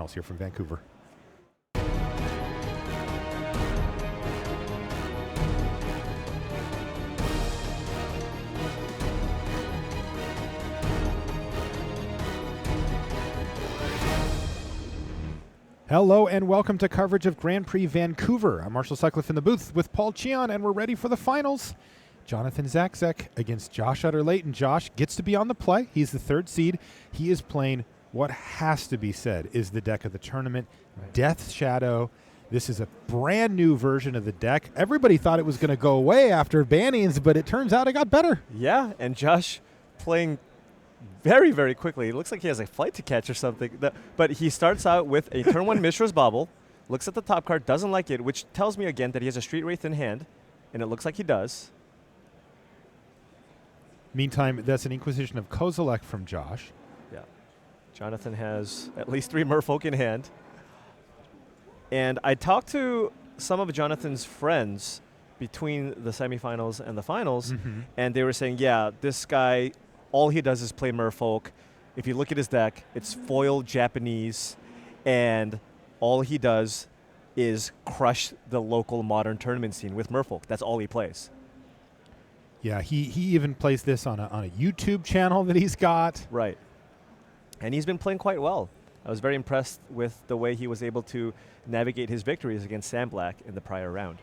finals here from Vancouver. Hello and welcome to coverage of Grand Prix Vancouver. I'm Marshall Sutcliffe in the booth with Paul Cheon, and we're ready for the finals. Jonathan Zaczek against Josh Utter-Leyton. Josh gets to be on the play. He's the third seed. He is playing what has to be said is the deck of the tournament, Death Shadow. This is a brand new version of the deck. Everybody thought it was going to go away after bannings, but it turns out it got better. Yeah, and Josh playing very, very quickly. It looks like he has a flight to catch or something. But he starts out with a turn 1 Mishra's Bauble, looks at the top card, doesn't like it, which tells me again that he has a Street Wraith in hand, and it looks like he does. Meantime, that's an Inquisition of Kozilek from Josh. Yeah. Jonathan has at least 3 Merfolk in hand. And I talked to some of Jonathan's friends between the semifinals and the finals, and they were saying, yeah, this guy, all he does is play Merfolk. If you look at his deck, it's foil Japanese, and all he does is crush the local modern tournament scene with Merfolk. That's all he plays. Yeah, he even plays this on a YouTube channel that he's got. Right. And he's been playing quite well. I was very impressed with the way he was able to navigate his victories against Sam Black in the prior round.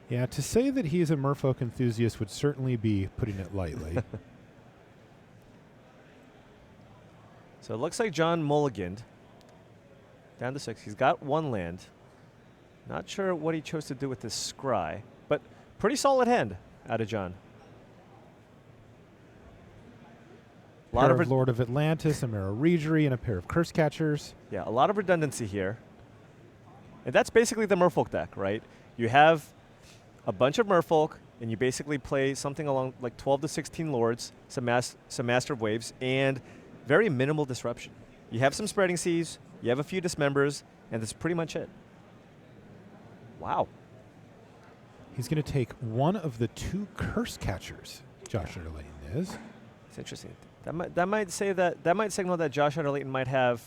Yeah, to say that he's a Merfolk enthusiast would certainly be putting it lightly. So it looks like John mulliganed down to 6. He's got 1 land. Not sure what he chose to do with this scry, but pretty solid hand out of John. A pair of Lord of Atlantis, a Mara Regery, and a pair of Curse Catchers. Yeah, a lot of redundancy here. And that's basically the Merfolk deck, right? You have a bunch of Merfolk, and you basically play something along like 12 to 16 Lords, some Master of Waves, and very minimal disruption. You have some Spreading Seas, you have a few Dismembers, and that's pretty much it. Wow. He's going to take one of the 2 Curse Catchers, Josh Utter-Leyton is. It's interesting. That might signal that Josh Utter-Leyton might have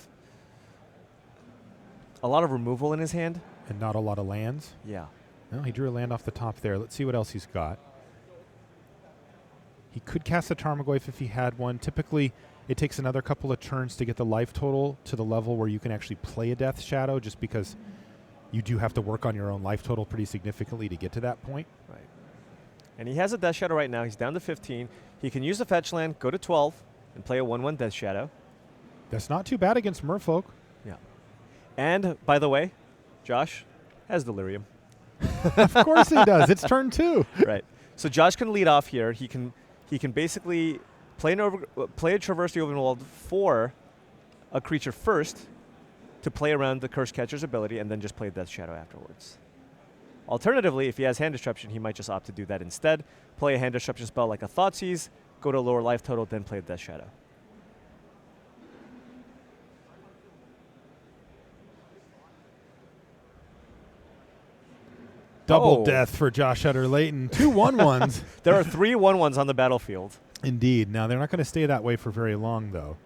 a lot of removal in his hand. And not a lot of lands. Yeah. Well, he drew a land off the top there. Let's see what else he's got. He could cast a Tarmogoyf if he had one. Typically, it takes another couple of turns to get the life total to the level where you can actually play a Death Shadow, just because you do have to work on your own life total pretty significantly to get to that point. Right. And he has a Death Shadow right now. He's down to 15. He can use the fetch land, go to 12, and play a 1/1 Death Shadow. That's not too bad against Merfolk. Yeah. And, by the way, Josh has Delirium. Of course he does. It's turn 2. Right. So Josh can lead off here. He can basically play a Traverse the Overworld for a creature first to play around the Curse Catcher's ability, and then just play Death Shadow afterwards. Alternatively, if he has Hand Disruption, he might just opt to do that instead. Play a Hand Disruption spell like a Thoughtseize, go to a lower life total, then play a Death Shadow. Double death for Josh Utter-Leyton. 2 1/1s. There are 3 1/1s on the battlefield. Indeed. Now, they're not going to stay that way for very long, though.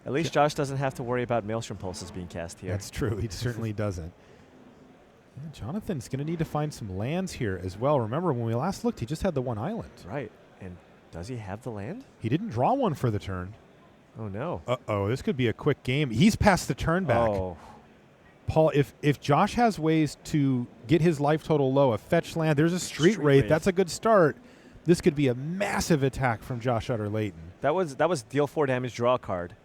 At least Josh doesn't have to worry about Maelstrom Pulses being cast here. That's true. He certainly doesn't. Yeah, Jonathan's going to need to find some lands here as well. Remember, when we last looked, he just had the 1 island. Right. And does he have the land? He didn't draw one for the turn. Oh, no. Uh-oh. This could be a quick game. He's past the turn back. Oh. Paul, if Josh has ways to get his life total low, a fetch land, there's a Street Wraith. That's a good start. This could be a massive attack from Josh Utter-Leyton. That was deal 4 damage, draw a card.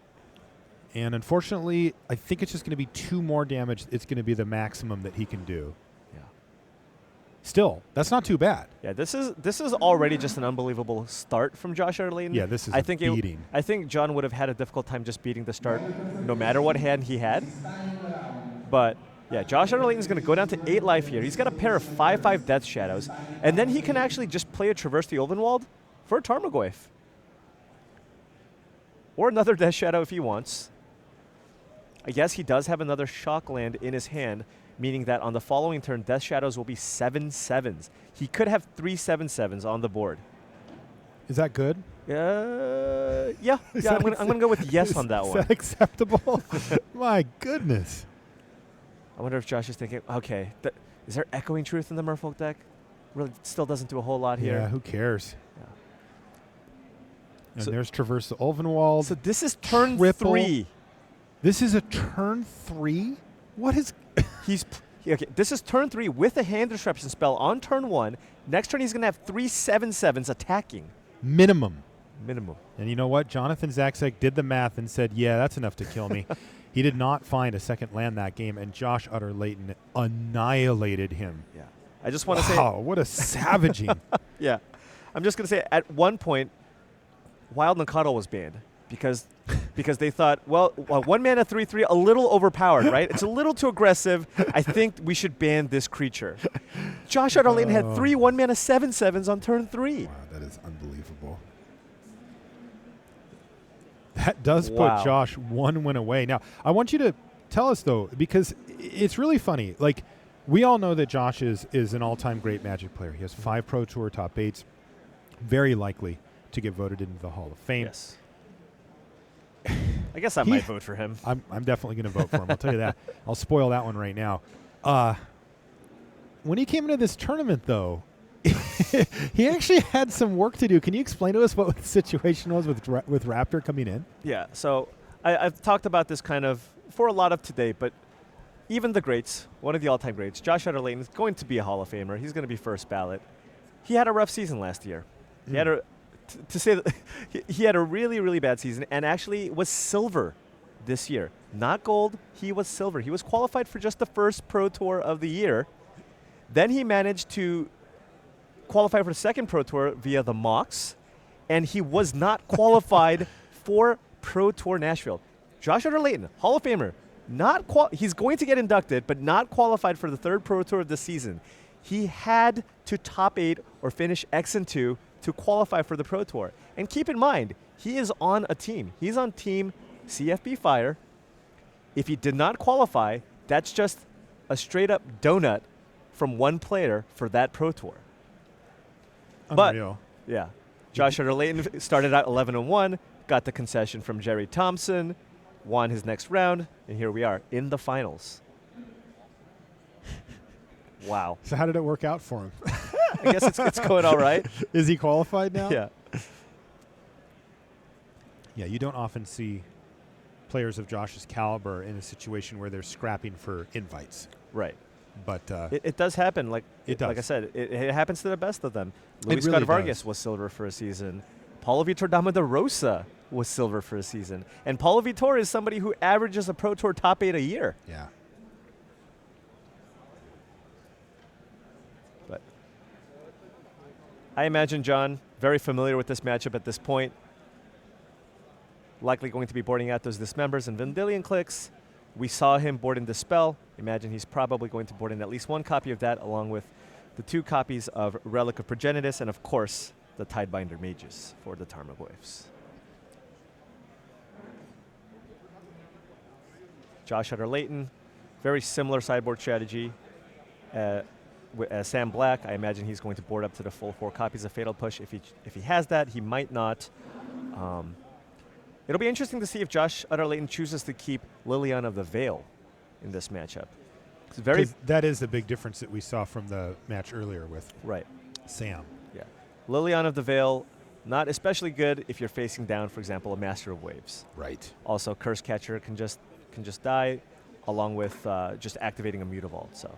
And unfortunately, I think it's just going to be 2 more damage. It's going to be the maximum that he can do. Yeah. Still, that's not too bad. Yeah, this is already just an unbelievable start from Josh Utter-Leyton. Yeah, this is a beating. I think John would have had a difficult time just beating the start no matter what hand he had. But, yeah, Josh Utter-Leyton is going to go down to 8 life here. He's got a pair of 5/5 Death Shadows. And then he can actually just play a Traverse the Ulvenwald for a Tarmogoyf. Or another Death Shadow if he wants. I guess he does have another Shock land in his hand, meaning that on the following turn, Death Shadows will be 7/7s. He could have 3 7/7s on the board. Is that good? Yeah. I'm gonna go with yes on that Is one. that acceptable? My goodness. I wonder if Josh is thinking, okay, is there echoing truth in the Merfolk deck? Really, still doesn't do a whole lot here. Yeah, who cares? Yeah. And So- there's Traverse the Ulvenwald. So this is turn Triple. 3. This is a turn 3? What is... Okay, this is turn 3 with a hand disruption spell on turn 1. Next turn, he's going to have 3 7/7s attacking. Minimum. Minimum. And you know what? Jonathan Zaczek did the math and said, yeah, that's enough to kill me. He did not find a second land that game, and Josh Utter-Leyton annihilated him. Yeah. I just want to say... Wow, what a savaging. Yeah. I'm just going to say, at one point, Wild Nakado was banned because they thought, well, 1 mana 3/3, a little overpowered, right? It's a little too aggressive. I think we should ban this creature. Josh Utter-Leyton had 3 1 mana 7/7s on turn 3. Wow, that is unbelievable. That does Wow. put Josh 1 win away. Now, I want you to tell us, though, because it's really funny. Like, we all know that Josh is an all-time great Magic player. He has 5 Pro Tour top 8s, very likely to get voted into the Hall of Fame. Yes. I guess I might vote for him. I'm definitely going to vote for him. I'll tell you that. I'll spoil that one right now. When he came into this tournament, though, he actually had some work to do. Can you explain to us what the situation was with Raptor coming in? Yeah, so I've talked about this kind of for a lot of today, but even the greats, one of the all-time greats, Josh Utter-Leyton is going to be a Hall of Famer. He's going to be first ballot. He had a rough season last year. He had to say that he had a really, really bad season and actually was silver this year. Not gold, he was silver. He was qualified for just the first Pro Tour of the year. Then he managed to qualify for the second Pro Tour via the Mox, and he was not qualified for Pro Tour Nashville. Josh Utter-Leyton, Hall of Famer, he's going to get inducted, but not qualified for the third Pro Tour of the season. He had to top 8 or finish X and 2 to qualify for the Pro Tour. And keep in mind, he is on a team. He's on team CFB Fire. If he did not qualify, that's just a straight-up donut from one player for that Pro Tour. Unreal. But, yeah, Josh Utter-Leyton started out 11-1, got the concession from Jerry Thompson, won his next round, and here we are in the finals. Wow. So how did it work out for him? I guess it's going all right. Is he qualified now? Yeah. Yeah, you don't often see players of Josh's caliber in a situation where they're scrapping for invites. Right. But It does happen. Like does. Like I said, it happens to the best of them. Luis really Scott Vargas does. was silver for a season. Paulo Vitor Dama de Rosa was silver for a season. And Paulo Vitor is somebody who averages a Pro Tour top 8 a year. yeah. But I imagine John, very familiar with this matchup at this point, likely going to be boarding out those Dismembers and Vendilion clicks. We saw him board in Dispel. Imagine he's probably going to board in at least 1 copy of that, along with the 2 copies of Relic of Progenitus, and of course, the Tidebinder Mages for the Tarmogoyfs. Josh Utter-Leyton, very similar sideboard strategy as Sam Black. I imagine he's going to board up to the full 4 copies of Fatal Push. If he has that, he might not. It'll be interesting to see if Josh Utter-Leyton chooses to keep Liliana of the Veil in this matchup. It's very 'Cause that is the big difference that we saw from the match earlier with right. Sam. Yeah, Liliana of the Veil, not especially good if you're facing down, for example, a Master of Waves. Right. Also, Curse Catcher can just die, along with just activating a Mutavault. So.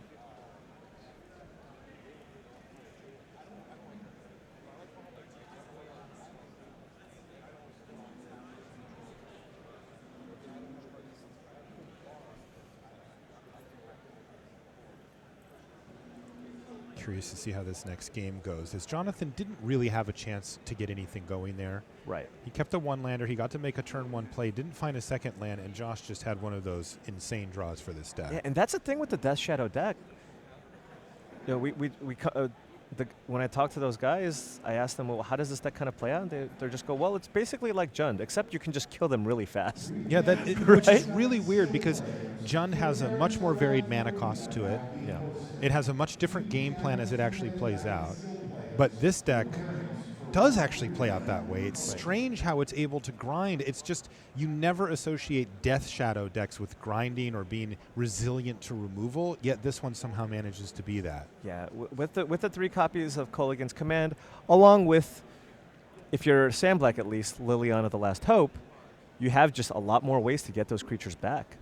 Curious to see how this next game goes, as Jonathan didn't really have a chance to get anything going there. Right. He kept a 1-lander. He got to make a turn 1 play, didn't find a second land, and Josh just had one of those insane draws for this deck. Yeah, and that's the thing with the Death Shadow deck. You know, when I talked to those guys, I asked them, well, how does this deck kind of play out? And they just go, well, it's basically like Jund, except you can just kill them really fast. Yeah, which is really weird because Jund has a much more varied mana cost to it. Yeah. It has a much different game plan as it actually plays out. But this deck does actually play out that way. It's strange how it's able to grind. It's just you never associate Death Shadow decks with grinding or being resilient to removal, yet this one somehow manages to be that. Yeah, with the 3 copies of Kolaghan's Command, along with, if you're Sam Black at least, Liliana the Last Hope, you have just a lot more ways to get those creatures back.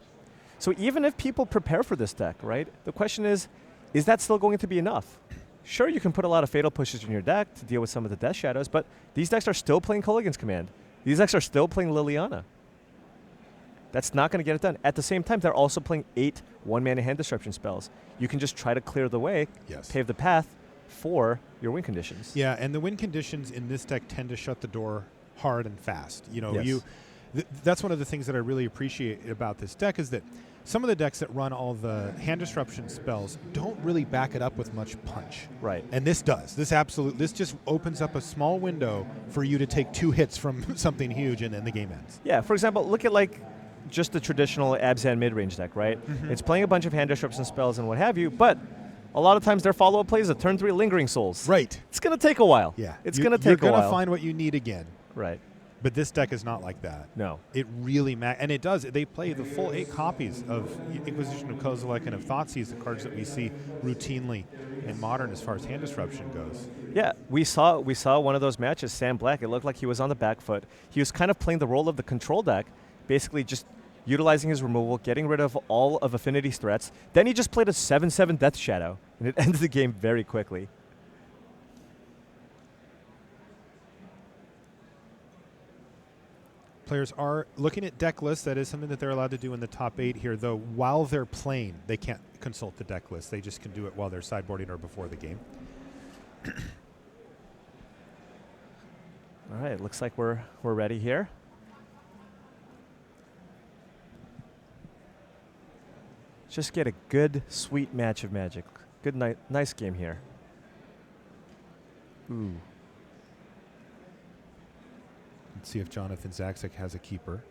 So even if people prepare for this deck, right, the question is that still going to be enough? Sure, you can put a lot of Fatal Pushes in your deck to deal with some of the Death Shadows, but these decks are still playing Kolaghan's Command. These decks are still playing Liliana. That's not going to get it done. At the same time, they're also playing 8 one-mana hand disruption spells. You can just try to clear the way, pave the path for your win conditions. Yeah, and the win conditions in this deck tend to shut the door hard and fast. You know, that's one of the things that I really appreciate about this deck is that some of the decks that run all the hand disruption spells don't really back it up with much punch. Right. And this does. This just opens up a small window for you to take 2 hits from something huge and then the game ends. Yeah, for example, look at like just the traditional Abzan mid-range deck, right? Mm-hmm. It's playing a bunch of hand disruption spells and what have you, but a lot of times their follow-up plays a turn 3 Lingering Souls. Right. It's going to take a while. Yeah. It's going to take a while. You're going to find what you need again. Right. But this deck is not like that. No. It really and it does. They play the full 8 copies of Inquisition of Kozilek and of Thoughtseize, the cards that we see routinely in Modern as far as hand disruption goes. Yeah, we saw one of those matches, Sam Black. It looked like he was on the back foot. He was kind of playing the role of the control deck, basically just utilizing his removal, getting rid of all of Affinity's threats. Then he just played a 7/7 Death Shadow, and it ends the game very quickly. Players are looking at deck lists. That is something that they're allowed to do in the top 8 here, though while they're playing, they can't consult the deck list. They just can do it while they're sideboarding or before the game. All right, looks like we're ready here. Just get a good, sweet match of Magic. Good nice game here. Ooh. Let's see if Jonathan Zaczek has a keeper.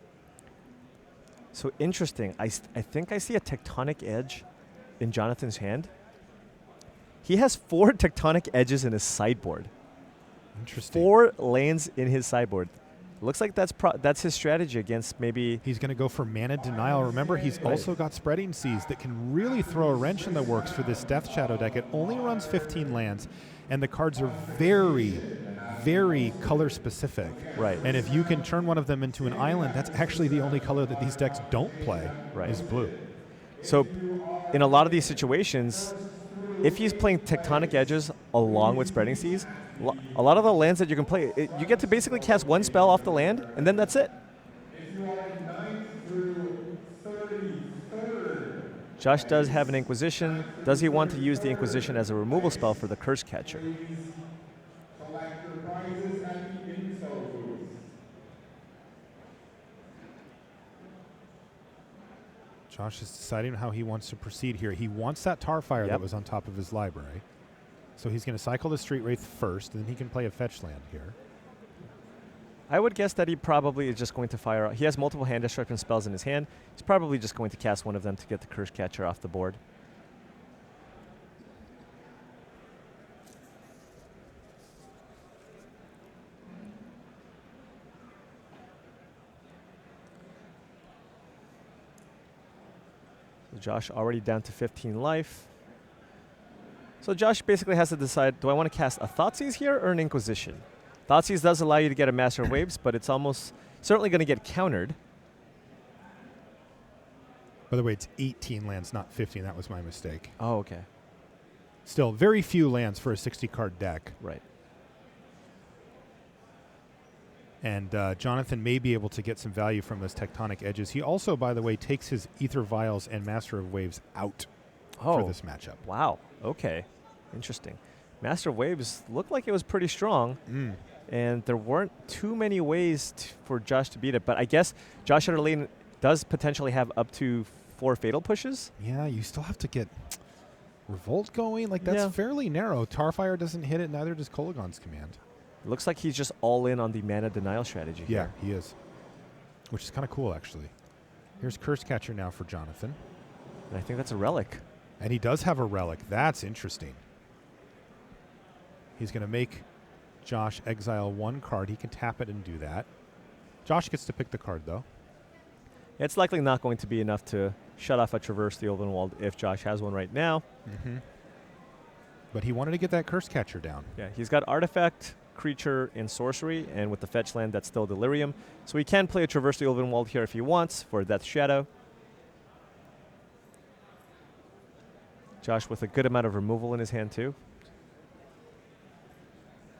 So interesting. I think I see a Tectonic Edge in Jonathan's hand. He has 4 Tectonic Edges in his sideboard. Interesting. 4 lands in his sideboard. Looks like that's his strategy against maybe... He's going to go for Mana Denial. Remember, he's also got Spreading Seas that can really throw a wrench in the works for this Death Shadow deck. It only runs 15 lands, and the cards are very, very color specific. Right. And if you can turn one of them into an island, that's actually the only color that these decks don't play, is blue. So in a lot of these situations, if he's playing Tectonic Edges along with Spreading Seas, a lot of the lands that you can play, you get to basically cast 1 spell off the land, and then that's it. Josh does have an Inquisition. Does he want to use the Inquisition as a removal spell for the Curse Catcher? Josh is deciding how he wants to proceed here. He wants that Tarfire that was on top of his library. So he's going to cycle the Street Wraith first, and then he can play a fetch land here. I would guess that he probably is just going to fire. He has multiple hand destruction spells in his hand. He's probably just going to cast one of them to get the Curse Catcher off the board. So Josh already down to 15 life. So Josh basically has to decide, do I want to cast a Thoughtseize here or an Inquisition? Thoughtseize does allow you to get a Master of Waves, but it's almost certainly going to get countered. By the way, it's 18 lands, not 15. That was my mistake. Oh, okay. Still, very few lands for a 60-card deck. Right. And Jonathan may be able to get some value from those Tectonic Edges. He also, by the way, takes his Ether Vials and Master of Waves out for this matchup. Wow. Okay. Interesting. Master of Waves looked like it was pretty strong, and there weren't too many ways for Josh to beat it. But I guess Josh Utter-Leyton does potentially have up to 4 Fatal Pushes. Yeah, you still have to get Revolt going. Like, that's fairly narrow. Tarfire doesn't hit it, neither does Kolaghan's Command. It looks like he's just all in on the Mana Denial strategy here. Yeah, he is. Which is kind of cool, actually. Here's Curse Catcher now for Jonathan. And I think that's a Relic. And he does have a Relic. That's interesting. He's going to make Josh exile one card. He can tap it and do that. Josh gets to pick the card, though. It's likely not going to be enough to shut off a Traverse the Ulvenwald if Josh has one right now. Mm-hmm. But he wanted to get that Curse Catcher down. Yeah, he's got Artifact, Creature, and Sorcery, and with the fetch land, that's still Delirium. So he can play a Traverse the Ulvenwald here if he wants for Death Shadow. Josh with a good amount of removal in his hand, too.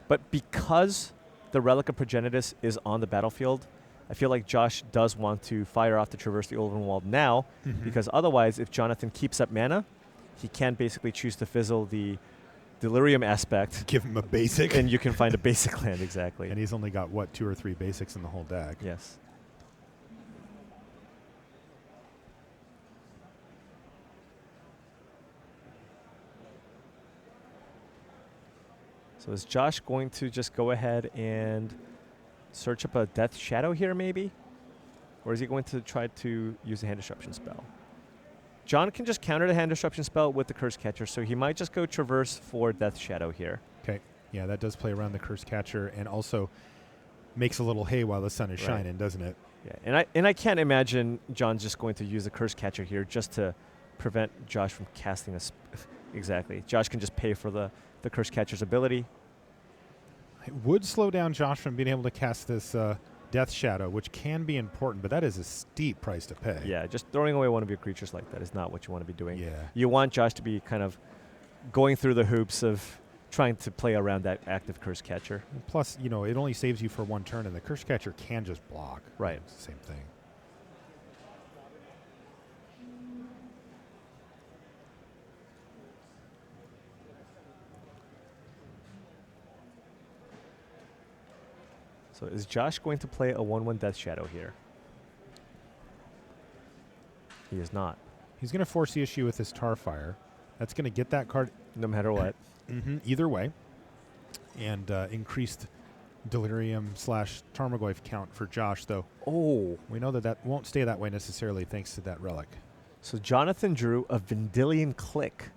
But because the Relic of Progenitus is on the battlefield, I feel like Josh does want to fire off the Traverse the Ulvenwald now, because otherwise, if Jonathan keeps up mana, he can basically choose to fizzle the Delirium aspect. Give him a basic. And you can find a basic land, exactly. And he's only got, what, 2 or 3 basics in the whole deck? Yes. So is Josh going to just go ahead and search up a Death Shadow here, maybe? Or is he going to try to use a hand disruption spell? John can just counter the hand disruption spell with the Curse Catcher, so he might just go Traverse for Death Shadow here. Okay. Yeah, that does play around the Curse Catcher and also makes a little hay while the sun is shining, doesn't it? Yeah, and I can't imagine John's just going to use the Curse Catcher here just to prevent Josh from casting a exactly. Josh can just pay for the Curse Catcher's ability. It would slow down Josh from being able to cast this Death Shadow, which can be important, but that is a steep price to pay. Yeah, just throwing away one of your creatures like that is not what you want to be doing. Yeah. You want Josh to be kind of going through the hoops of trying to play around that active Curse Catcher. And plus, you know, it only saves you for 1 turn, and the Curse Catcher can just block. Right. It's the same thing. So is Josh going to play a 1/1 Death Shadow here? He is not. He's going to force the issue with his Tarfire. That's going to get that card. No matter what. Either way. And increased Delirium / Tarmogoyf count for Josh, though. Oh. We know that that won't stay that way necessarily thanks to that relic. So Jonathan drew a Vendilion Click.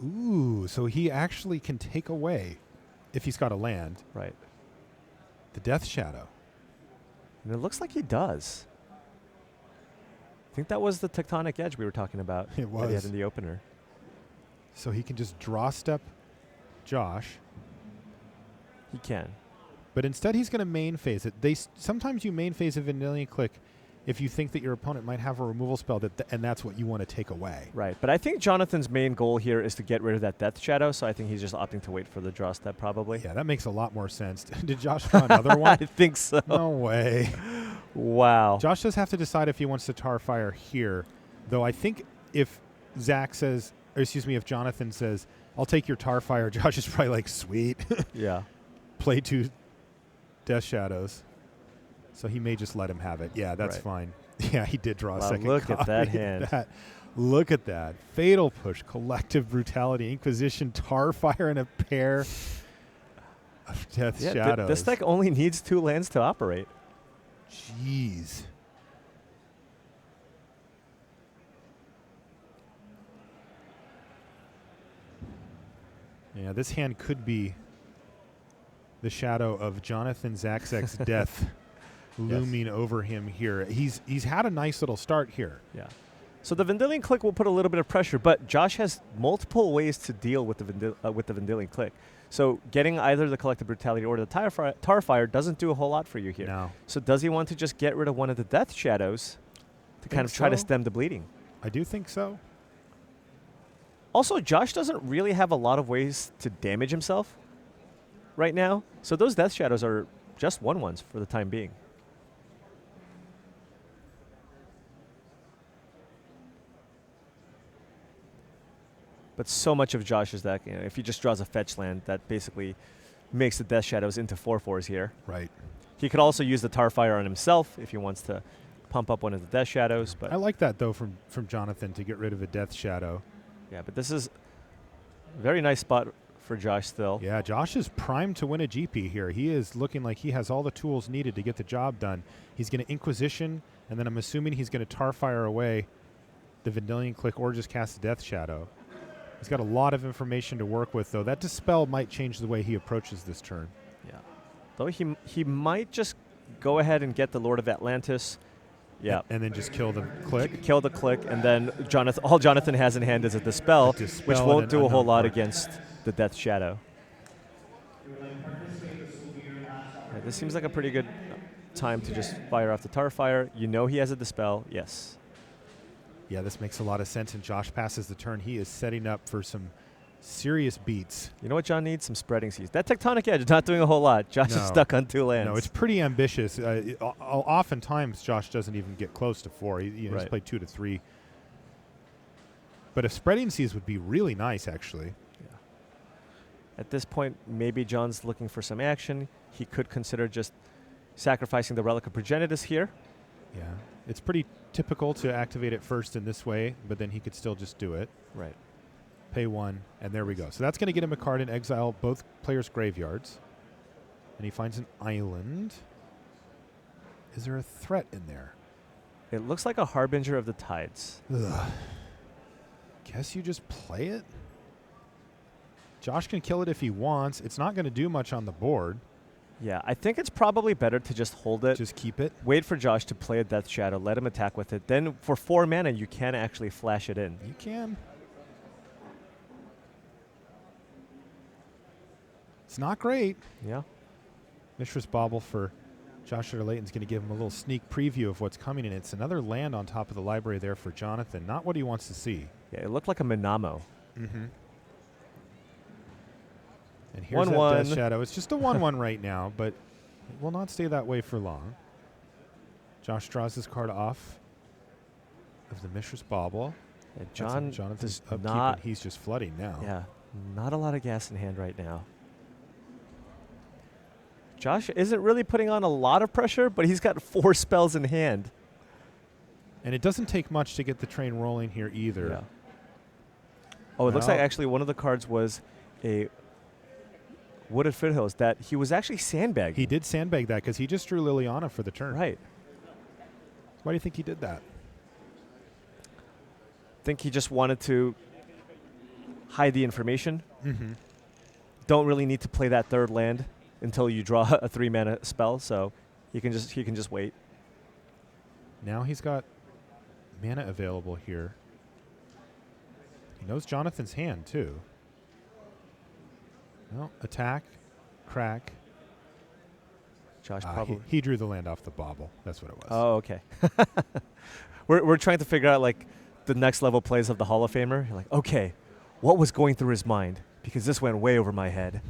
Ooh, so he actually can take away, if he's got a land, Right. the Death Shadow. And it looks like he does. I think that was the Tectonic Edge we were talking about. It That he was. had in the opener. So he can just draw step Josh. He can. But instead, he's going to main phase it. Sometimes you main phase a Vendilion Click if you think that your opponent might have a removal spell, and that's what you want to take away. Right. But I think Jonathan's main goal here is to get rid of that Death Shadow, so I think he's just opting to wait for the draw step, probably. Yeah, that makes a lot more sense. Did Josh draw another one? I think so. No way. Wow. Josh does have to decide if he wants to Tarfire here, though I think if Zach says, or excuse me, if Jonathan says, I'll take your Tarfire, Josh is probably like, sweet. Yeah. Play 2 Death Shadows. So he may just let him have it. Yeah, that's Right. fine. Yeah, he did draw a Wow, second look at copy that of hand. that. Look at that. Fatal Push, Collective Brutality, Inquisition, Tarfire, and a pair of Death Yeah, Shadows. this deck only needs 2 lands to operate. Jeez. Yeah, this hand could be the shadow of Jonathan Zaczek's death looming over him here. He's had a nice little start here. Yeah. So the Vendilion Click will put a little bit of pressure, but Josh has multiple ways to deal with the Vendilion Click. So getting either the Collective Brutality or the Tarfire doesn't do a whole lot for you here. No. So does he want to just get rid of one of the Death Shadows to kind of try to so. stem the bleeding? I do think so. Also, Josh doesn't really have a lot of ways to damage himself right now. So those Death Shadows are just 1/1s for the time being. But so much of Josh's deck, you know, if he just draws a fetch land, that basically makes the Death Shadows into 4/4s here. Right. He could also use the Tarfire on himself if he wants to pump up one of the Death Shadows. But I like that, though, from Jonathan to get rid of a Death Shadow. yeah, but this is a very nice spot for Josh still. Yeah, Josh is primed to win a GP here. He is looking like he has all the tools needed to get the job done. He's going to Inquisition, and then I'm assuming he's going to Tarfire away the Vendilion Click or just cast the Death Shadow. He's got a lot of information to work with, though. That Dispel might change the way he approaches this turn. Yeah. Though he might just go ahead and get the Lord of Atlantis. Yeah. And then just kill the click. Kill the click, and then all Jonathan has in hand is a Dispel, which won't do a whole lot against the Death Shadow. Yeah, this seems like a pretty good time to just fire off the Tarfire. You know he has a Dispel, yes. Yeah, this makes a lot of sense, and Josh passes the turn. He is setting up for some serious beats. You know what John needs? Some Spreading Seas. That Tectonic Edge is not doing a whole lot. Josh is stuck on 2 lands. No, it's pretty ambitious. Oftentimes, Josh doesn't even get close to 4. He's played 2 to 3. But if Spreading Seas would be really nice, actually. Yeah. At this point, maybe John's looking for some action. He could consider just sacrificing the Relic of Progenitus here. Yeah, it's pretty typical to activate it first in this way, but then he could still just do it. Right. Pay 1, and there we go. So that's going to get him a card and exile both players' graveyards. And he finds an island. Is there a threat in there? It looks like a Harbinger of the Tides. Ugh. Guess you just play it? Josh can kill it if he wants. It's not going to do much on the board. Yeah, I think it's probably better to just hold it. Just keep it. Wait for Josh to play a Death Shadow. Let him attack with it. Then for 4 mana, you can actually flash it in. You can. It's not great. Yeah. Mishra's Bauble for Josh Utter-Leyton's going to give him a little sneak preview of what's coming, and it's another land on top of the library there for Jonathan. Not what he wants to see. Yeah, it looked like a Minamo. Mm-hmm. And here's that Death Shadow. It's just a 1/1 right now, but it will not stay that way for long. Josh draws his card off of the Mishra's Bauble. Yeah, John Jonathan's does upkeep, not. and he's just flooding now. Yeah, not a lot of gas in hand right now. Josh isn't really putting on a lot of pressure, but he's got 4 spells in hand. And it doesn't take much to get the train rolling here either. Yeah. Oh, it looks like actually one of the cards was a Wooded Foothills that he was actually sandbagging. He did sandbag that because he just drew Liliana for the turn. Right. Why do you think he did that? I think he just wanted to hide the information. Mm-hmm. Don't really need to play that 3rd land until you draw a 3-mana spell, so he can just wait. Now he's got mana available here. He knows Jonathan's hand too. Well, attack, crack. Josh probably he drew the land off the bauble. That's what it was. Oh, okay. we're trying to figure out like the next level plays of the Hall of Famer. You're like, okay, what was going through his mind? Because this went way over my head.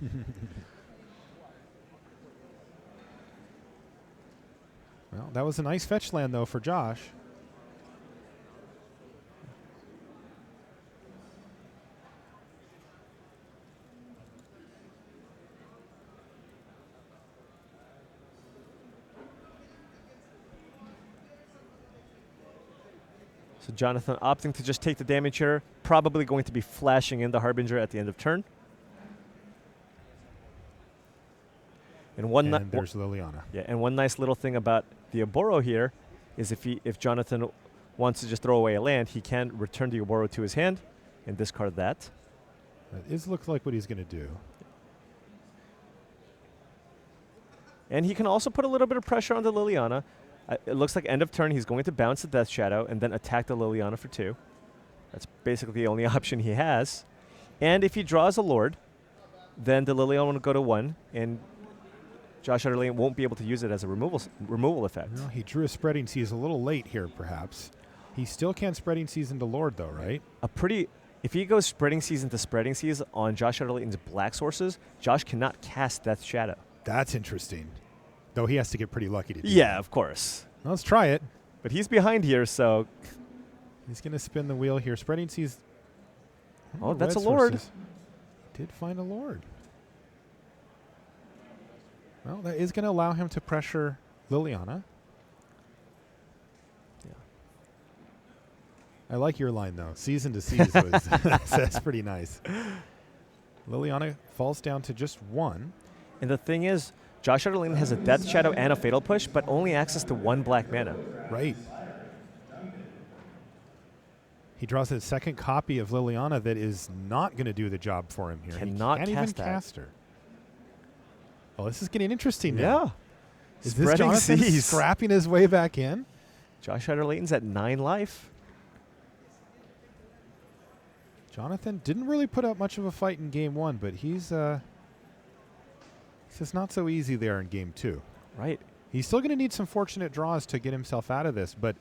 Well, that was a nice fetch land, though, for Josh. So Jonathan opting to just take the damage here, probably going to be flashing in the Harbinger at the end of turn. And there's Liliana. Yeah, and one nice little thing about the Oboro here is if Jonathan wants to just throw away a land, he can return the Oboro to his hand and discard that. That looks like what he's going to do. And he can also put a little bit of pressure on the Liliana. It looks like end of turn he's going to bounce the Death Shadow and then attack the Liliana for 2. That's basically the only option he has. And if he draws a Lord, then the Liliana will go to 1, and Josh Utter-Leyton won't be able to use it as a removal effect. Well, he drew a Spreading Seas a little late here, perhaps. He still can't Spreading Seas into Lord, though, right? If he goes Spreading Seas into Spreading Seas on Josh Utter-Leyton's black sources, Josh cannot cast Death Shadow. That's interesting. Though he has to get pretty lucky to do Yeah, that. of course. Well, let's try it. But he's behind here, so... He's going to spin the wheel here. Spreading Seas... Oh, that's a Lord. Did find a Lord. Well, that is going to allow him to pressure Liliana. Yeah. I like your line, though. Season to seas was that's pretty nice. Liliana falls down to just 1. And the thing is, Josh Utter-Leyton has a Death Shadow and a Fatal Push, but only access to 1 black mana. Right. He draws a second copy of Liliana that is not going to do the job for him here. Can't even cast that. cast her. Well, this is getting interesting now. Yeah. Is this Spreading Jonathan seas. scrapping his way back in? Josh Utter-Leyton's at 9 life. Jonathan didn't really put up much of a fight in game 1, but he's it's not so easy there in game 2. Right. He's still going to need some fortunate draws to get himself out of this, but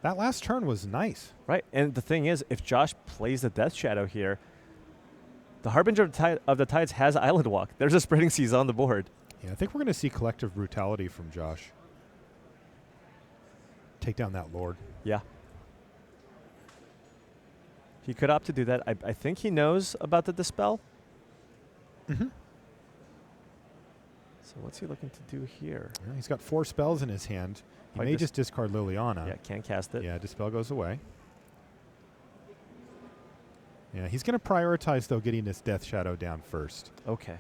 that last turn was nice. Right. And the thing is, if Josh plays the Death Shadow here, the Harbinger of the Tides has Island Walk. There's a Spreading Seas on the board. Yeah, I think we're going to see collective brutality from Josh. Take down that Lord. Yeah. He could opt to do that. I think he knows about the Dispel. Mm-hmm. So what's he looking to do here? Yeah, he's got 4 spells in his hand. He may just discard Liliana. Yeah, can't cast it. Yeah, Dispel goes away. Yeah, he's going to prioritize, though, getting this Death Shadow down first. Okay.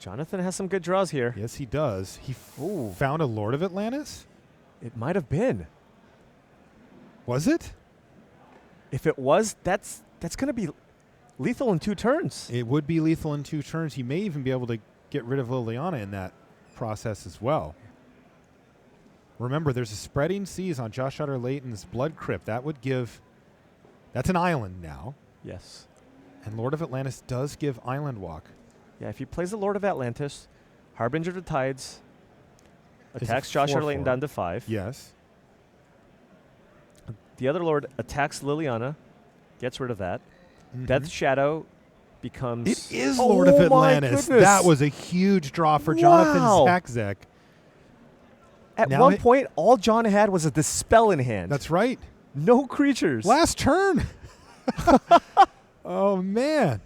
Jonathan has some good draws here. Yes, he does. He found a Lord of Atlantis? It might have been. Was it? If it was, that's going to be lethal in 2 turns. It would be lethal in 2 turns. He may even be able to get rid of Liliana in that process as well. Remember, there's a Spreading Seas on Josh Utter-Leyton's Blood Crypt. That would give... That's an island now. Yes. And Lord of Atlantis does give Island Walk. Yeah, if he plays the Lord of Atlantis, Harbinger of the Tides, attacks Josh 4/4. Utter-Leyton down to 5. Yes. The other Lord attacks Liliana, gets rid of that. Mm-hmm. Death Shadow becomes... It is Lord of Atlantis. That was a huge draw for Jonathan Zaczek. At Now one point, all John had was a Dispel in hand. That's right. No creatures. Last turn. Oh, man.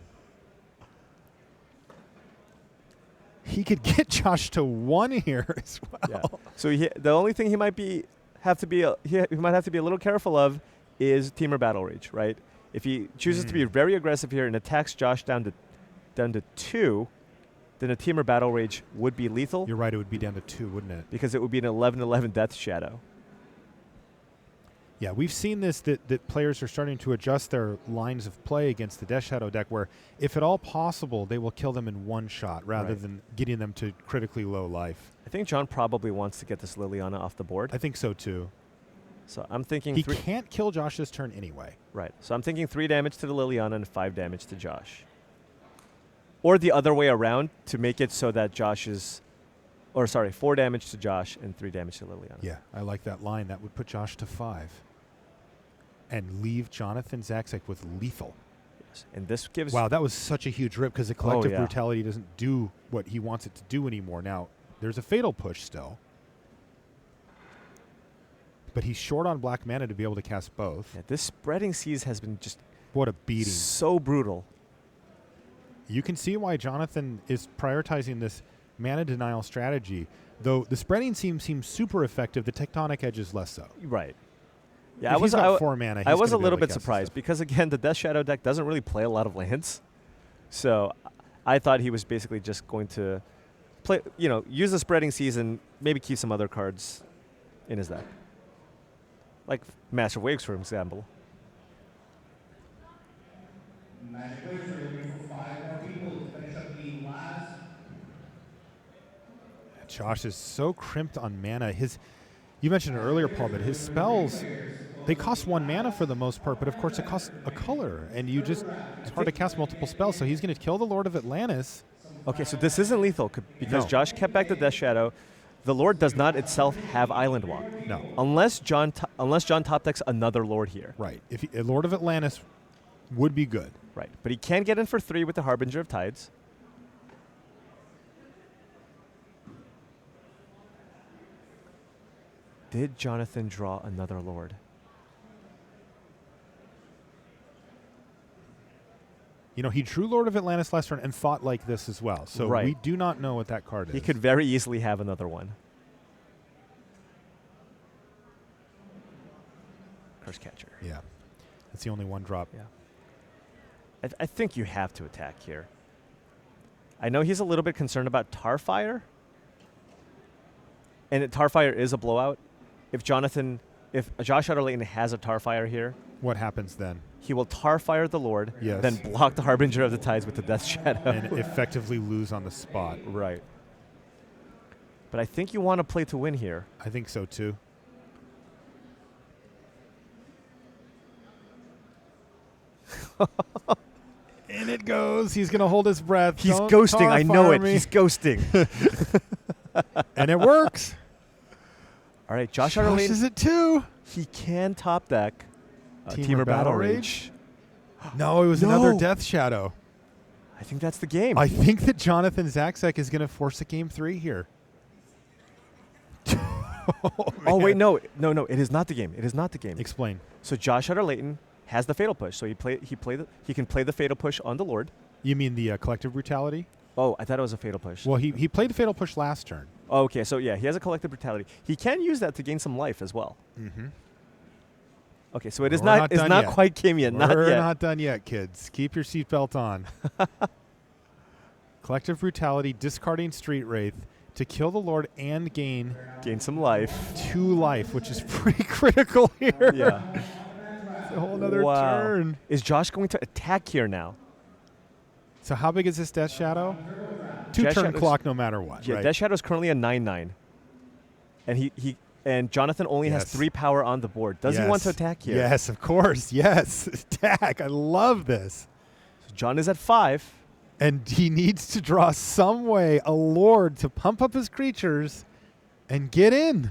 He could get Josh to 1 here as well. Yeah. So the only thing he might have to be a little careful of is Temur Battle Rage, right? If he chooses to be very aggressive here and attacks Josh down to 2, then a Temur Battle Rage would be lethal. You're right. It would be down to 2, wouldn't it? Because it would be an 11/11 Death Shadow. Yeah, we've seen this, that players are starting to adjust their lines of play against the Death Shadow deck where, if at all possible, they will kill them in 1 shot rather than getting them to critically low life. I think John probably wants to get this Liliana off the board. I think so, too. So I'm thinking... He can't kill Josh this turn anyway. Right. So I'm thinking 3 damage to the Liliana and 5 damage to Josh. Or the other way around to make it so that Josh is... Or, sorry, 4 damage to Josh and 3 damage to Liliana. Yeah, I like that line. That would put Josh to 5. And leave Jonathan Zaczek with lethal. Yes. And this gives... Wow, that was such a huge rip because the collective brutality doesn't do what he wants it to do anymore. Now, there's a fatal push still. But he's short on black mana to be able to cast both. Yeah, this Spreading Seas has been just... What a beating. So brutal. You can see why Jonathan is prioritizing this mana denial strategy. Though the Spreading seems super effective, the Tectonic Edge is less so. Right. Yeah, if he's got 4 mana, I was a little bit surprised because, again, the Death Shadow deck doesn't really play a lot of lands. So I thought he was basically just going to play, use the Spreading Seas and maybe keep some other cards in his deck. Like Master of Waves, for example. Josh is so crimped on mana. You mentioned it earlier, Paul, but his spells, they cost 1 mana for the most part, but of course it costs a color, and it's hard to cast multiple spells, so he's going to kill the Lord of Atlantis. Okay, so this isn't lethal because Josh kept back the Death Shadow. The Lord does not itself have Island Walk. No. Unless John top decks another Lord here. Right. A Lord of Atlantis would be good. Right. But he can get in for 3 with the Harbinger of Tides. Did Jonathan draw another Lord? He drew Lord of Atlantis last turn and thought like this as well. So we do not know what that card is. He could very easily have another one. Curse Catcher. Yeah. That's the only 1 drop. Yeah. I think you have to attack here. I know he's a little bit concerned about Tarfire. And Tarfire is a blowout. If Jonathan if Josh Utter-Leyton has a Tarfire here, What happens then? he will Tarfire the Lord, Yes. then block the Harbinger of the Tides with the Death Shadow. And effectively lose on the spot. Right. But I think you want to play to win here. I think so too. And it goes. He's going to hold his breath. He's Don't ghosting. I know Tarfire it. me. He's ghosting. And it works. All right, Josh Josh Utter-Leyton, is it too. he can top deck Teamer Teamer Battle Battle Rage. No, it was No. another Death Shadow. I think that's the game. I think that Jonathan Zaczek is going to force a game 3 here. Oh, wait, no. It is not the game. It is not the game. Explain. So Josh Utter-Leyton has the Fatal Push. So he can play the Fatal Push on the Lord. You mean the collective brutality? Oh, I thought it was a Fatal Push. Well, he played the fatal push last turn. Oh, okay, so yeah, he has a Collective Brutality. He can use that to gain some life as well. Mm-hmm. Okay, so it is We're not not it's done not yet. quite game yet. Not We're yet. not done yet, kids. Keep your seatbelt on. Collective brutality, discarding Street Wraith to kill the Lord and gain Gain some life. 2 life, which is pretty critical here. Yeah. It's a whole nother Wow. turn. Is Josh going to attack here now? So how big is this Death Shadow? 2 Death turn Shadow's- clock no matter what, Yeah, right? Death Shadow is currently a 9/9. And Jonathan only has Yes. 3 power on the board. Does he want to Yes. attack here? Yes, of course. Yes. Attack. I love this. So John is at 5. And he needs to draw some way, a Lord, to pump up his creatures and get in.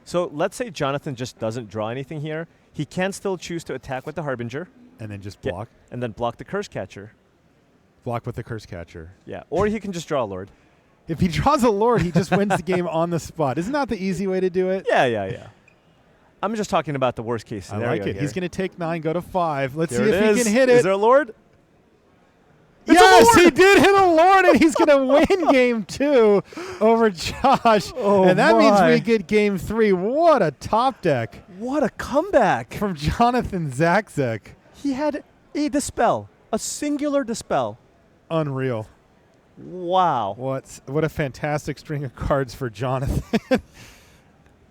So let's say Jonathan just doesn't draw anything here. He can still choose to attack with the Harbinger And then just Yeah. block. and then block the Curse Catcher. Block with the Curse Catcher. Yeah, or he can just draw a Lord. If he draws a Lord, he just wins the game on the spot. Isn't that the easy way to do it? Yeah. I'm just talking about the worst case I scenario. like it. He's going to take 9, go to 5. Let's There see it if he is. can hit Is it. there a Lord? Yes, he did hit a Lord, and he's going to win game 2 over Josh. Oh, and that means my. we get game 3. What a top deck What a comeback. from Jonathan Zaczek. He had a Dispel, a singular Dispel. Unreal. Wow. What a fantastic string of cards for Jonathan.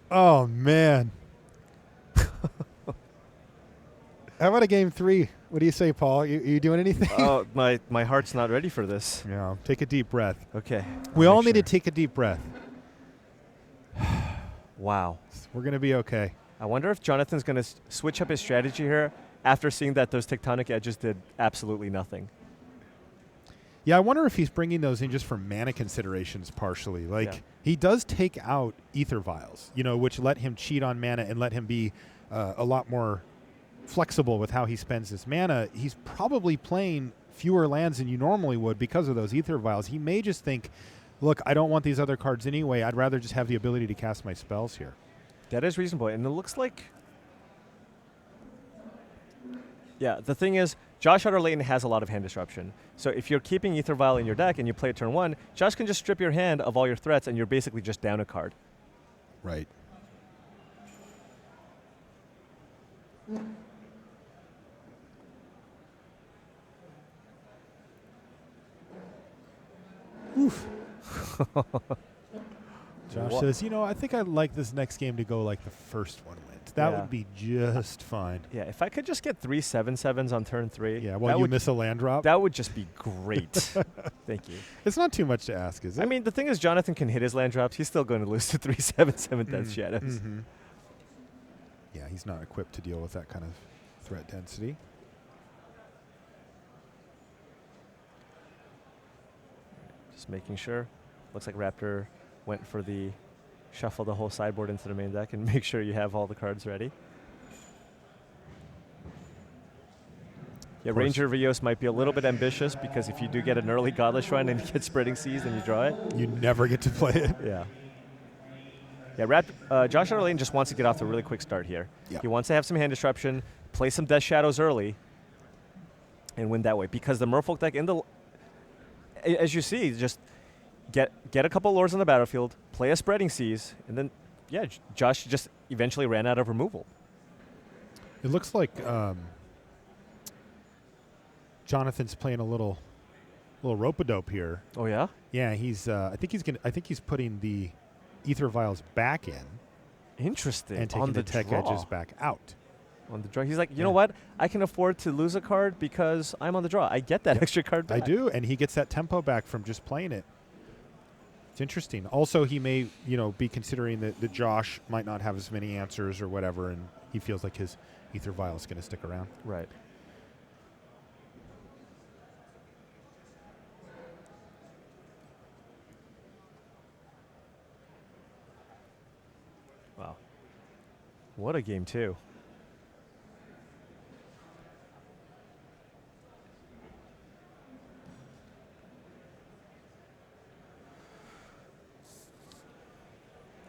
Oh, man. How about a game 3? What do you say, Paul? You doing anything? Oh, my heart's not ready for this. Yeah. Take a deep breath. Okay. We I'll all make need sure. to take a deep breath. Wow. We're going to be okay. I wonder if Jonathan's going to switch up his strategy here after seeing that those tectonic edges did absolutely nothing. Yeah, I wonder if he's bringing those in just for mana considerations partially. Like, Yeah. he does take out Ether Vials, which let him cheat on mana and let him be a lot more flexible with how he spends his mana. He's probably playing fewer lands than you normally would because of those Ether Vials. He may just think, look, I don't want these other cards anyway. I'd rather just have the ability to cast my spells here. That is reasonable. And it looks like... Yeah, the thing is, Josh Utter-Leyton has a lot of hand disruption. So if you're keeping Ether Vial in your deck and you play it turn 1, Josh can just strip your hand of all your threats and you're basically just down a card. Right. Oof. Josh says, I think I'd like this next game to go like the first one went. That Yeah. would be just fine. Yeah, if I could just get 3 7/7s on turn 3. Yeah, that well, you would, miss a land drop. that would just be great. Thank you. It's not too much to ask, is it? I mean, the thing is, Jonathan can hit his land drops. He's still going to lose to 3 7/7 Death Shadows. Mm-hmm. Yeah, he's not equipped to deal with that kind of threat density. Just making sure. Looks like Raptor went for the shuffle the whole sideboard into the main deck and make sure you have all the cards ready. Yeah, Ranger Rios might be a little bit ambitious because if you do get an early Godless run and you get Spreading Seas, then you draw it. You never get to play it. Yeah. Yeah, Josh Utter-Leyton just wants to get off to a really quick start here. Yeah. He wants to have some hand disruption, play some Death Shadows early, and win that way. Because the Merfolk deck, as you see, just get a couple Lords on the battlefield, play a Spreading Seas, and then, yeah, Josh just eventually ran out of removal. It looks like Jonathan's playing a little rope-a-dope here. Oh yeah. Yeah, he's. I think he's putting the Ether Vials back in. Interesting. and taking on the tech draw. edges back out. On the draw. He's like, you know what? I can afford to lose a card because I'm on the draw. I get that extra card back. I do, and he gets that tempo back from just playing it. It's interesting. Also, he may, be considering that Josh might not have as many answers or whatever, and he feels like his Ether Vial is going to stick around. Right. Wow. What a game, too.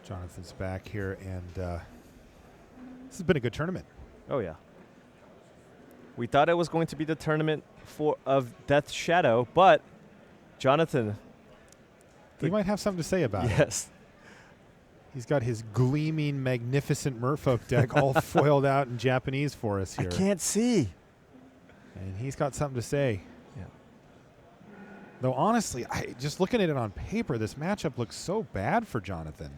Jonathan's back here, and this has been a good tournament. Oh, yeah. We thought it was going to be the tournament of Death Shadow, but Jonathan. He might have something to say about it. Yes. He's got his gleaming, magnificent Merfolk deck all foiled out in Japanese for us here. I can't see. And he's got something to say. Yeah. Though, honestly, just looking at it on paper, this matchup looks so bad for Jonathan.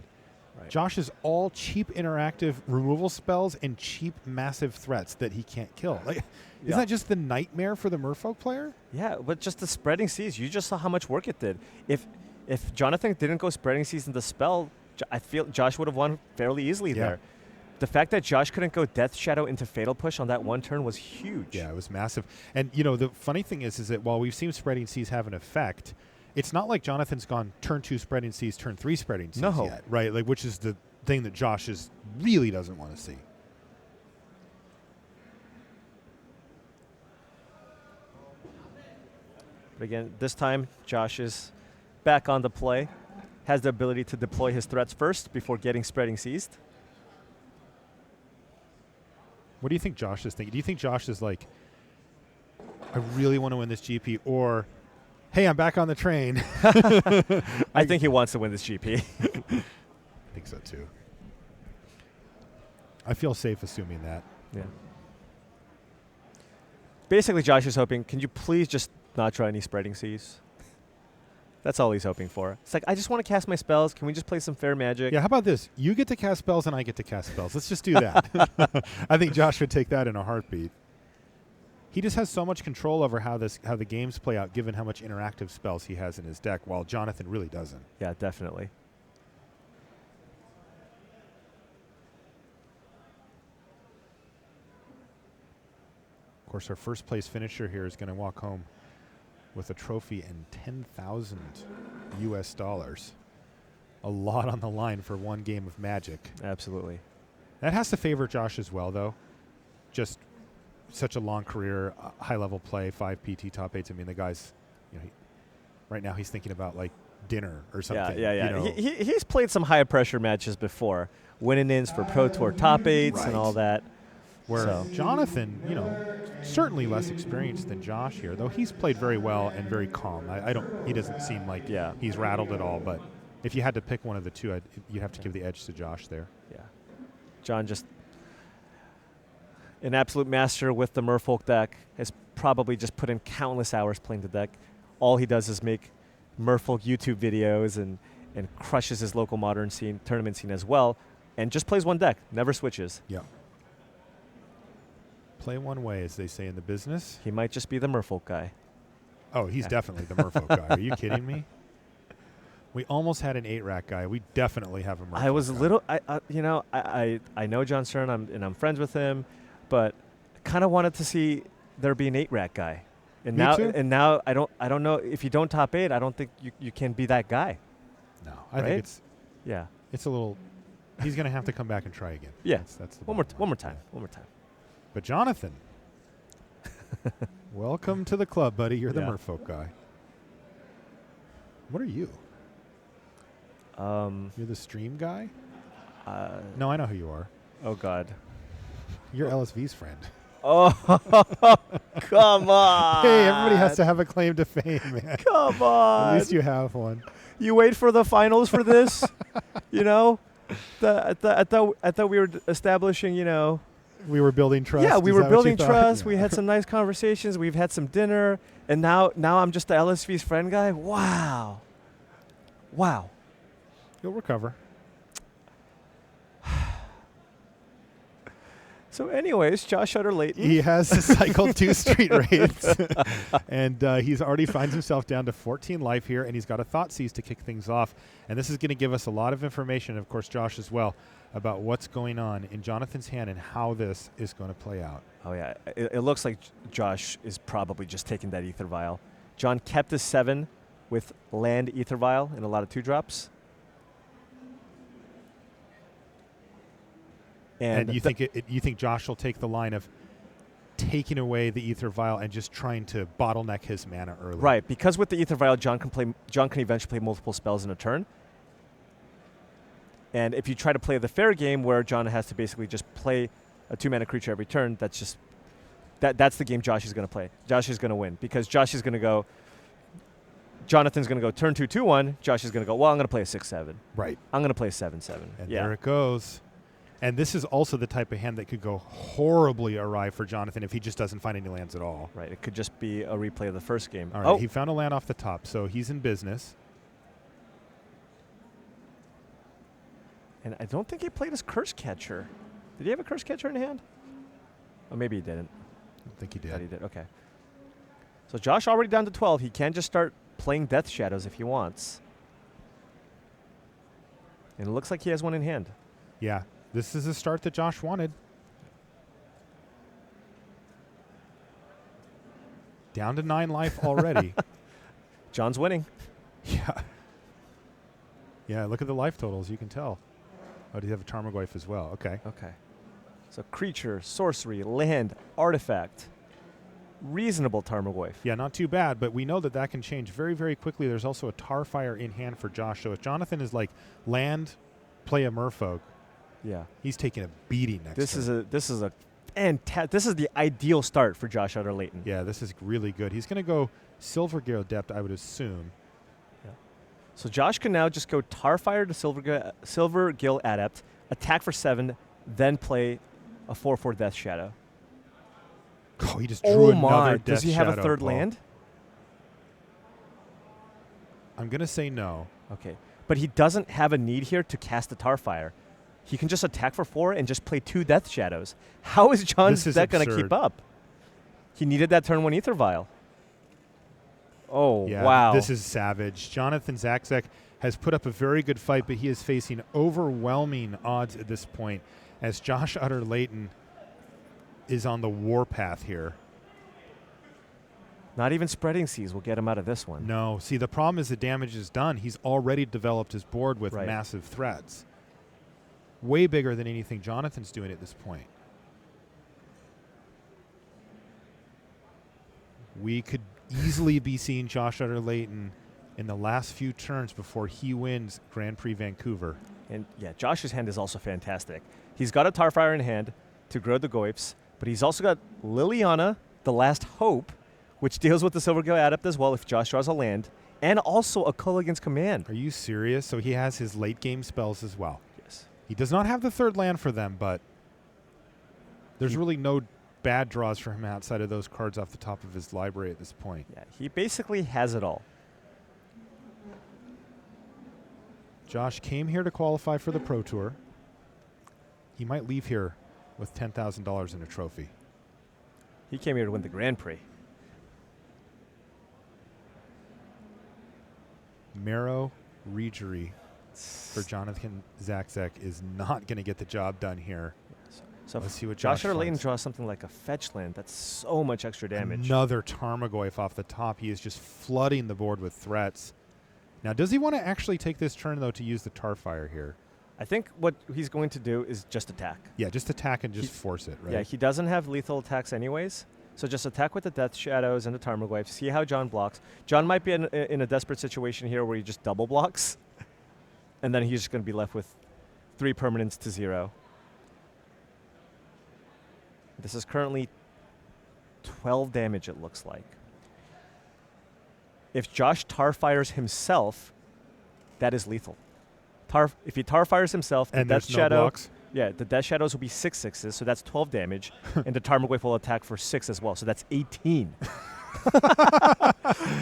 Right. Josh is all cheap interactive removal spells and cheap massive threats that he can't kill. Like, isn't that just the nightmare for the Merfolk player? Yeah, but just the Spreading Seas, you just saw how much work it did. If Jonathan didn't go Spreading Seas in the spell, I feel Josh would have won fairly easily there. The fact that Josh couldn't go Death Shadow into Fatal Push on that one turn was huge. Yeah, it was massive. And, the funny thing is that while we've seen Spreading Seas have an effect, it's not like Jonathan's gone turn 2 Spreading Seas, turn 3 Spreading Seas yet, right? Like, which is the thing that Josh really doesn't want to see. But again, this time Josh is back on the play, has the ability to deploy his threats first before getting Spreading Seized. What do you think Josh is thinking? Do you think Josh is like, I really want to win this GP, or, hey, I'm back on the train? I think he wants to win this GP. I think so, too. I feel safe assuming that. Yeah. Basically, Josh is hoping, can you please just not try any Spreading Seas? That's all he's hoping for. It's like, I just want to cast my spells. Can we just play some fair magic? Yeah, how about this? You get to cast spells and I get to cast spells. Let's just do that. I think Josh would take that in a heartbeat. He just has so much control over how the games play out, given how much interactive spells he has in his deck, while Jonathan really doesn't. Yeah, definitely. Of course, our first place finisher here is going to walk home with a trophy and 10,000 US dollars. A lot on the line for one game of Magic. Absolutely. That has to favor Josh as well, though. Just such a long career, high-level play, 5 PT top 8s. I mean, the guy's, right now he's thinking about, like, dinner or something. Yeah. He's played some high-pressure matches before, winning ins for Pro Tour top 8s and all that. Where Jonathan, certainly less experienced than Josh here, though he's played very well and very calm. He doesn't seem like he's rattled at all, but if you had to pick one of the two, you'd have to give the edge to Josh there. Yeah. John, just an absolute master with the Merfolk deck, has probably just put in countless hours playing the deck. All he does is make Merfolk YouTube videos and crushes his local modern scene, tournament scene as well, and just plays one deck, never switches. Yeah. Play one way, as they say in the business. He might just be the Merfolk guy. Oh, he's definitely the Merfolk guy. Are you kidding me? We almost had an 8-rack guy. We definitely have a Merfolk I was a guy. little, I know John Stern, and I'm friends with him, but kind of wanted to see there be an 8-rack guy. And Me too. now I don't know if you don't top 8. I don't think you can be that guy. No, I think it's a little. He's going to have to come back and try again. Yeah, that's the one more time. But Jonathan, welcome to the club, buddy. You're the Yeah. Merfolk guy. What are you? You're the stream guy? No, I know who you are. Oh God. You're LSV's friend. Oh, come on. Hey, everybody has to have a claim to fame, man. Come on. At least you have one. You wait for the finals for this? I thought we were establishing, We were building trust. Yeah, we Is were that what you building thought? trust. Yeah. We had some nice conversations. We've had some dinner. And now I'm just the LSV's friend guy? Wow. So anyways, Josh Utter-Leyton. He has cycled 2 street raids, and he's already finds himself down to 14 life here, and he's got a Thoughtseize to kick things off. And this is going to give us a lot of information, of course, Josh as well, about what's going on in Jonathan's hand and how this is going to play out. Oh, yeah. It looks like Josh is probably just taking that Ether Vial. John kept his 7 with land Ether Vial and a lot of 2-drops. And you think Josh will take the line of taking away the Ether Vial and just trying to bottleneck his mana early? Right, because with the Ether Vial, John can eventually play multiple spells in a turn. And if you try to play the fair game where John has to basically just play a 2-mana creature every turn, that's just that's the game Josh is going to play. Josh is going to win because Josh is going to go. Jonathan's going to go turn 2/2/1. Josh is going to go, well, I'm going to play a 6/7. Right. I'm going to play a 7/7. And there it goes. And this is also the type of hand that could go horribly awry for Jonathan if he just doesn't find any lands at all. Right. It could just be a replay of the first game. All right. He found a land off the top, so he's in business. And I don't think he played his Curse Catcher. Did he have a Curse Catcher in hand? Oh, maybe he didn't. I don't think he did. I thought he did. Okay. So Josh already down to 12. He can just start playing Death Shadows if he wants. And it looks like he has one in hand. Yeah. This is the start that Josh wanted. Down to 9 life already. John's winning. Yeah. Yeah, look at the life totals. You can tell. Oh, do you have a Tarmogoyf as well? Okay. Okay. So creature, sorcery, land, artifact. Reasonable Tarmogoyf. Yeah, not too bad, but we know that that can change very, very quickly. There's also a Tarfire in hand for Josh. So if Jonathan is like land, play a Merfolk, yeah, he's taking a beating next turn. This is the ideal start for Josh Utter-Leyton. Yeah, this is really good. He's going to go Silvergale Adept, I would assume. Yeah. So Josh can now just go Tarfire to Silvergale Adept, attack for 7, then play a 4/4 Death Shadow. Oh, he just drew another Death Does he have a Shadow, third Paul. land? I'm going to say no. Okay. But he doesn't have a need here to cast a Tarfire. He can just attack for 4 and just play 2 Death Shadows. How is John's deck going to keep up? He needed that turn 1 Ether Vial. Oh, yeah, wow. This is savage. Jonathan Zaczek has put up a very good fight, but he is facing overwhelming odds at this point as Josh Utter-Leyton is on the warpath here. Not even Spreading Seas will get him out of this one. No. See, the problem is the damage is done. He's already developed his board with massive threats. Way bigger than anything Jonathan's doing at this point. We could easily be seeing Josh Utter-Leyton in the last few turns before he wins Grand Prix Vancouver. And yeah, Josh's hand is also fantastic. He's got a Tarfire in hand to grow the Goyfs, but he's also got Liliana, the Last Hope, which deals with the Silvergale Adept as well if Josh draws a land, and also a Culligan's Command. Are you serious? So he has his late game spells as well. Yes. He does not have the third land for them, but there's really no bad draws for him outside of those cards off the top of his library at this point. Yeah, he basically has it all. Josh came here to qualify for the Pro Tour. He might leave here with $10,000 in a trophy. He came here to win the Grand Prix. Marrow Regery for Jonathan Zaczek is not going to get the job done here. So let's see what Josh Utter-Leyton finds. draws something like a fetch land. That's so much extra damage. Another Tarmogoyf off the top. He is just flooding the board with threats. Now, does he want to actually take this turn, though, to use the Tarfire here? I think what he's going to do is just attack. Yeah, just attack and just force it, right? Yeah, he doesn't have lethal attacks anyways. So just attack with the Death Shadows and the Tarmogoyf. See how John blocks. John might be in a desperate situation here where he just double blocks. And then he's just going to be left with 3 permanents to 0. This is currently 12 damage, it looks like. If Josh Tarfires himself, that is lethal. If he Tarfires himself, the Death Shadow... blocks? Yeah, the Death Shadows will be 6/6s, so that's 12 damage. And the Tarmogoyf will attack for 6 as well, so that's 18.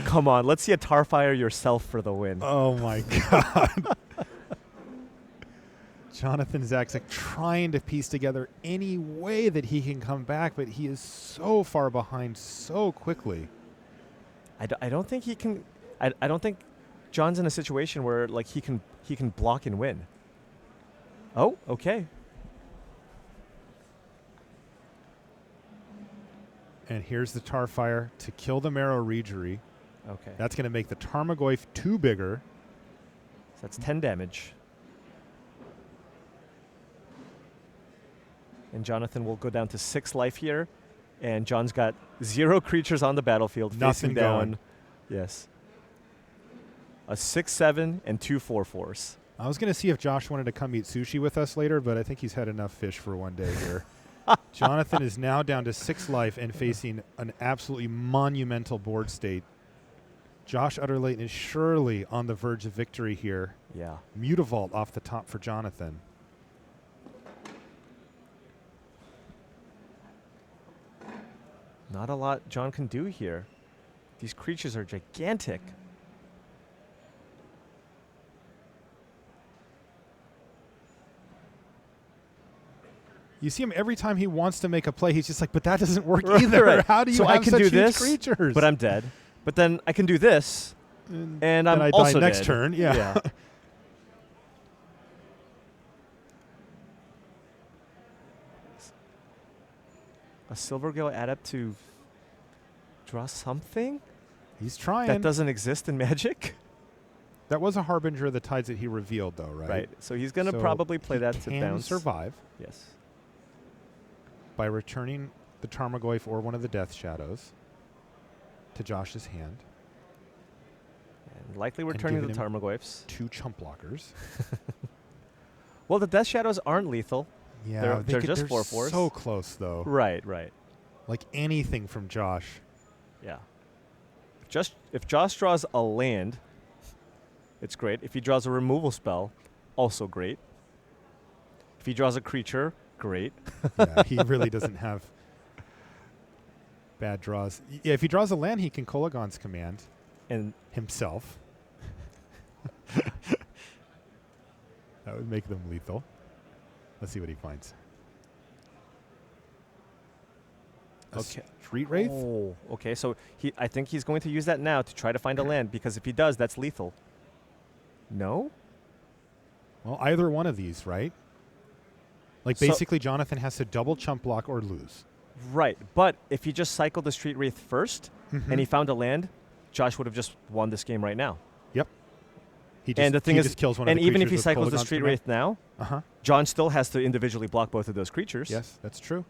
Come on, let's see a Tarfire yourself for the win. Oh, my God. Jonathan Zaczek trying to piece together any way that he can come back, but he is so far behind so quickly. I don't think he can. I don't think John's in a situation where like he can block and win. Oh, okay. And here's the Tar Fire to kill the Marrow Reejery. Okay. That's going to make the Tarmogoyf 2 bigger. So that's 10 damage. And Jonathan will go down to 6 life here. And John's got 0 creatures on the battlefield. Nothing facing down. going. Yes. A 6/7 and 2 4/4s. I was going to see if Josh wanted to come eat sushi with us later, but I think he's had enough fish for one day here. Jonathan is now down to 6 life and facing an absolutely monumental board state. Josh Utter-Leyton is surely on the verge of victory here. Yeah. Mutavault off the top for Jonathan. Not a lot John can do here. These creatures are gigantic. You see him every time he wants to make a play. He's just like, but that doesn't work Right, either. right. How do you so have I can such do huge this, creatures? but I'm dead. But then I can do this, and I'm I also die next dead. turn. Yeah. A Silvergill Adept to draw something He's trying. that doesn't exist in Magic. That was a Harbinger of the Tides that he revealed, though, right? Right. So he's going to So probably play that to can bounce. survive Yes. by returning the Tarmogoyf or one of the Death Shadows to Josh's hand. And likely returning the giving him Tarmogoyfs. 2 chump blockers. Well, the Death Shadows aren't lethal. Yeah, They're just they're 4/4s. so close, though. Right, right. Like anything from Josh. Yeah. If Josh draws a land, it's great. If he draws a removal spell, also great. If he draws a creature, great. Yeah, he really doesn't have bad draws. Yeah, if he draws a land, he can Kolagon's Command And himself. That would make them lethal. Let's see what he finds. okay. Street Wraith? Oh, okay. So I think he's going to use that now to try to find a land, because if he does, that's lethal. No? Well, either one of these, right? Like, So- basically, Jonathan has to double chump block or lose. Right. But if he just cycled the Street Wraith first Mhm. and he found a land, Josh would have just won this game right now. Yep. He just, and the thing he is, just kills one of and the even if he creatures with cycles the Kolagon's Street Command. Wraith now, Uh-huh. John still has to individually block both of those creatures. Yes, that's true.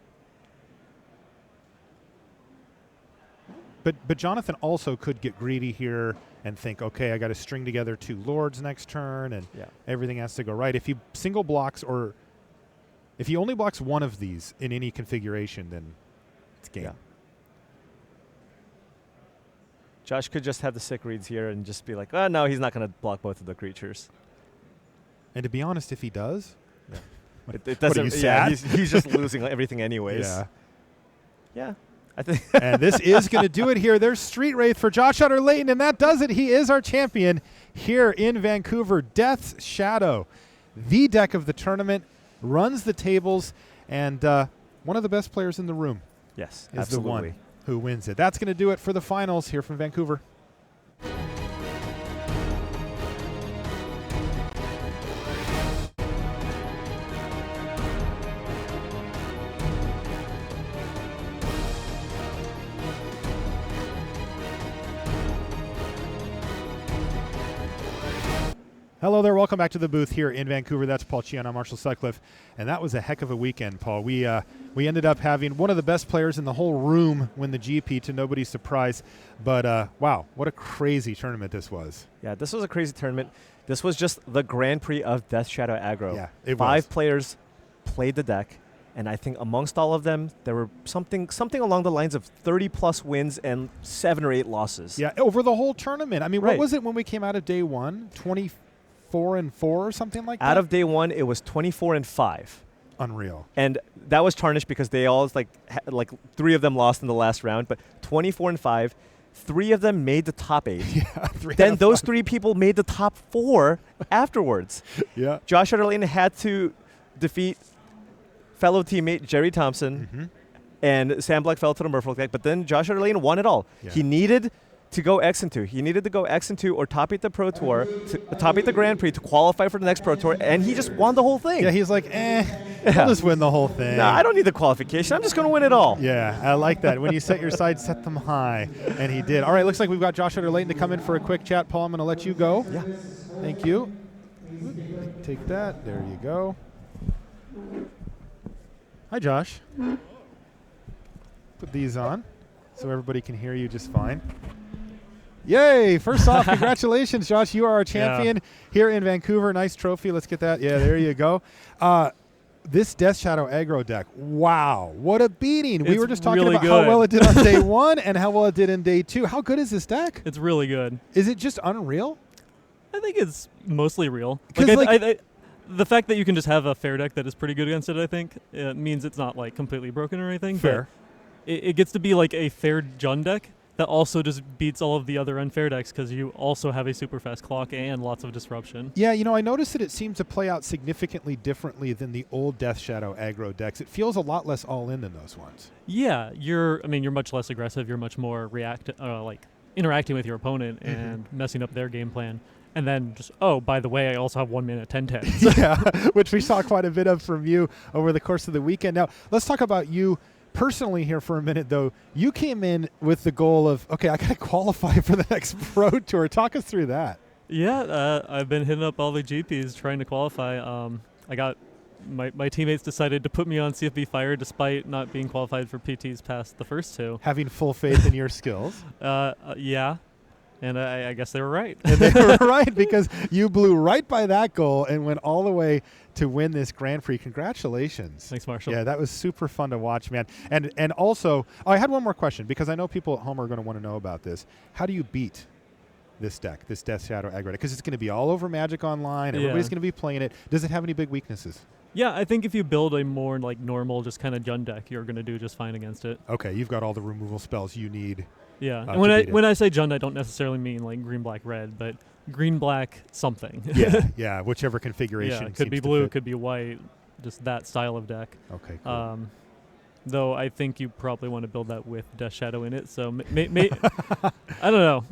But Jonathan also could get greedy here and think, okay, I got to string together 2 lords next turn, and Yeah. everything has to go right. If he single blocks, or if he only blocks one of these in any configuration, then it's game. Yeah. Josh could just have the sick reads here and just be like, oh, no, he's not going to block both of the creatures. And to be honest, if he does, It what doesn't. are you, Yeah, sad? he's just losing everything anyways. yeah. Yeah. I think. And this is going to do it here. There's Street Wraith for Josh Utter-Leyton, and that does it. He is our champion here in Vancouver. Death's Shadow, the deck of the tournament, runs the tables, and one of the best players in the room Yes, is absolutely. the one who wins it. That's going to do it for the finals here from Vancouver. Hello there. Welcome back to the booth here in Vancouver. That's Paul Chion. I'm Marshall Sutcliffe. And that was a heck of a weekend, Paul. We ended up having one of the best players in the whole room win the GP, to nobody's surprise. But, wow, what a crazy tournament this was. Yeah, this was a crazy tournament. This was just the Grand Prix of Death Shadow aggro. Yeah, it 5 was. players played the deck, and I think amongst all of them, there were something along the lines of 30-plus wins and 7 or 8 losses. Yeah, over the whole tournament. I mean, Right. what was it when we came out of day one? 24-4 or something like that? Out of day 1, it was 24-5. Unreal. And that was tarnished because they all like 3 of them lost in the last round, but 24-5. 3 of them made the top 8. Yeah, 3 Then out of those 5. 3 people made the top 4 afterwards. Yeah. Josh Utter-Leyton had to defeat fellow teammate Jerry Thompson, and Sam Black fell to the Merfolk deck, but then Josh Utter-Leyton won it all. Yeah. He needed to go X and 2. He needed to go X and 2 or top 8 the Pro Tour, top 8 the Grand Prix to qualify for the next Pro Tour, and he just won the whole thing. Yeah, he's like, I'll just win the whole thing. No, I don't need the qualification. I'm just going to win it all. Yeah, I like that. When you set your sights, set them high. And he did. All right, looks like we've got Josh Utter-Leyton to come in for a quick chat. Paul, I'm going to let you go. Yeah. Thank you. Take that. There you go. Hi, Josh. Put these on so everybody can hear you just fine. Yay! First off, congratulations, Josh. You are our champion here in Vancouver. Nice trophy. Let's get that. Yeah, there you go. This Death Shadow aggro deck, wow, what a beating. We were just talking really about how good. well it did on day 1 and how well it did in day 2. How good is this deck? It's really good. Is it just unreal? I think it's mostly real. 'Cause, The fact that you can just have a fair deck that is pretty good against it, I think, means it's not like completely broken or anything. Fair. But it gets to be like a fair Jund deck that also just beats all of the other unfair decks because you also have a super fast clock and lots of disruption. Yeah, I noticed that it seems to play out significantly differently than the old Death Shadow aggro decks. It feels a lot less all-in than those ones. Yeah, you're much less aggressive. You're much more interacting with your opponent and messing up their game plan. And then just, oh, by the way, I also have 1 minute 10-10. Yeah, which we saw quite a bit of from you over the course of the weekend. Now, let's talk about you personally here for a minute, though. You came in with the goal of, okay, I got to qualify for the next Pro Tour. Talk us through that. Yeah, I've been hitting up all the GPs trying to qualify. I got my teammates decided to put me on CFB Fire despite not being qualified for PTs past the first 2. Having full faith in your skills. Yeah. And I guess they were right. And they were right because you blew right by that goal and went all the way to win this Grand Prix. Congratulations. Thanks, Marshall. Yeah, that was super fun to watch, man. And also, I had one more question because I know people at home are going to want to know about this. How do you beat this deck, this Death Shadow aggro deck? Because it's going to be all over Magic Online. Everybody's going to be playing it. Does it have any big weaknesses? Yeah, I think if you build a more like normal, just kind of Jund deck, you're going to do just fine against it. Okay, you've got all the removal spells you need. Yeah, and when I say Jund, I don't necessarily mean like green, black, red, but green, black, something. Yeah, whichever configuration. Yeah, it could be blue, could be white, just that style of deck. Okay, cool. Though I think you probably want to build that with Death Shadow in it, so I don't know.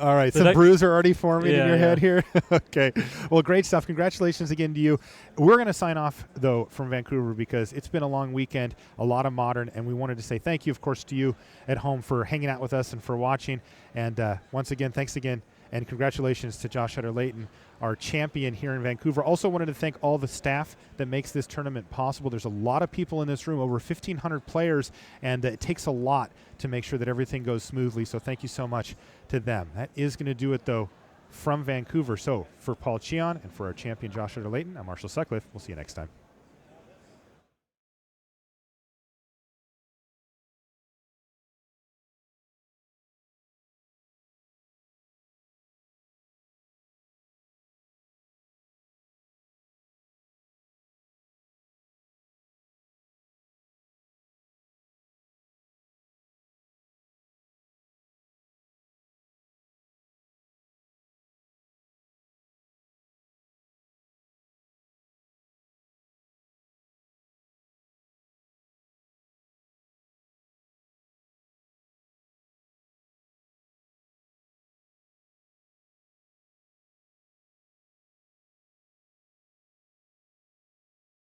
All right, some brews are already forming in your head here. Okay, well, great stuff. Congratulations again to you. We're going to sign off, though, from Vancouver because it's been a long weekend, a lot of Modern, and we wanted to say thank you, of course, to you at home for hanging out with us and for watching. And once again, thanks again, and congratulations to Josh Utter-Leyton, our champion here in Vancouver. Also wanted to thank all the staff that makes this tournament possible. There's a lot of people in this room, over 1,500 players, and it takes a lot to make sure that everything goes smoothly. So thank you so much to them. That is going to do it, though, from Vancouver. So for Paul Cheon and for our champion Josh Utter-Leyton, I'm Marshall Sutcliffe. We'll see you next time.